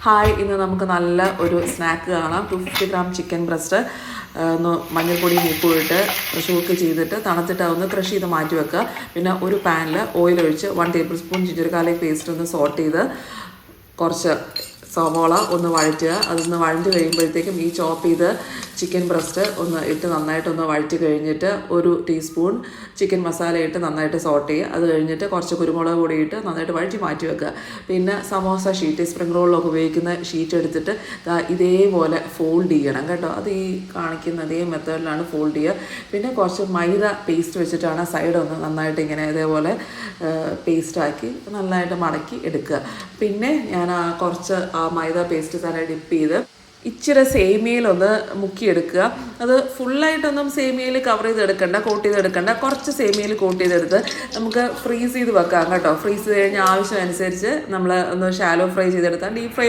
Hi, ഇന്ന് നമുക്ക് നല്ല ഒരു സ്നാക്ക് കാണാം. 250 ഗ്രാം ചിക്കൻ ബ്രസ്റ്റ് ഒന്ന് മഞ്ഞൾപ്പൊടിയും ഉപ്പും ഇട്ട് കുക്ക് ചെയ്തിട്ട് തണുത്തിട്ട് ഒന്ന് ക്രഷ് ചെയ്ത് മാറ്റി വെക്കുക. പിന്നെ ഒരു പാനിൽ ഓയിൽ ഒഴിച്ച് 1 table spoon ginger garlic paste ഒന്ന് സോട്ട് ചെയ്ത് കുറച്ച് സവോള ഒന്ന് വഴറ്റുക. അതൊന്ന് വഴറ്റി കഴിയുമ്പോഴത്തേക്കും ഈ ചോപ്പ് ചെയ്ത് ചിക്കൻ ബ്രസ്റ്റ് ഒന്ന് ഇട്ട് നന്നായിട്ടൊന്ന് വഴറ്റി കഴിഞ്ഞിട്ട് 1 ടീസ്പൂൺ ചിക്കൻ മസാല ഇട്ട് നന്നായിട്ട് സോട്ട് ചെയ്യുക. അത് കഴിഞ്ഞിട്ട് കുറച്ച് കുരുമുളക് പൊടി ഇട്ട് നന്നായിട്ട് വഴറ്റി മാറ്റി വെക്കുക. പിന്നെ സമോസ ഷീറ്റ്, സ്പ്രിംഗ് റോളിലൊക്കെ ഉപയോഗിക്കുന്ന ഷീറ്റ് എടുത്തിട്ട് ഇതേപോലെ ഫോൾഡ് ചെയ്യണം കേട്ടോ. അത് ഈ കാണിക്കുന്ന അതേ മെത്തേഡിലാണ് ഫോൾഡ് ചെയ്യുക. പിന്നെ കുറച്ച് മൈദ പേസ്റ്റ് വെച്ചിട്ടാണ് സൈഡ് ഒന്ന് നന്നായിട്ട് ഇങ്ങനെ ഇതേപോലെ പേസ്റ്റാക്കി നന്നായിട്ട് മടക്കി എടുക്കുക. പിന്നെ ഞാൻ കുറച്ച് മൈദ പേസ്റ്റ് തന്നെ ഡിപ്പ് ചെയ്ത് ഇച്ചിരി സേമിയയിലൊന്ന് മുക്കിയെടുക്കുക. അത് ഫുള്ളായിട്ടൊന്നും സേമിയയിൽ കവർ ചെയ്തെടുക്കണ്ട, കോട്ട് ചെയ്തെടുക്കണ്ട. കുറച്ച് സേമിയയിൽ കോട്ട് ചെയ്തെടുത്ത് നമുക്ക് ഫ്രീസ് ചെയ്ത് വെക്കാം കേട്ടോ. ഫ്രീസ് കഴിഞ്ഞ് ആവശ്യമനുസരിച്ച് നമ്മൾ ഒന്ന് ഷാലോ ഫ്രൈ ചെയ്തെടുത്താൽ ഡീപ്പ് ഫ്രൈ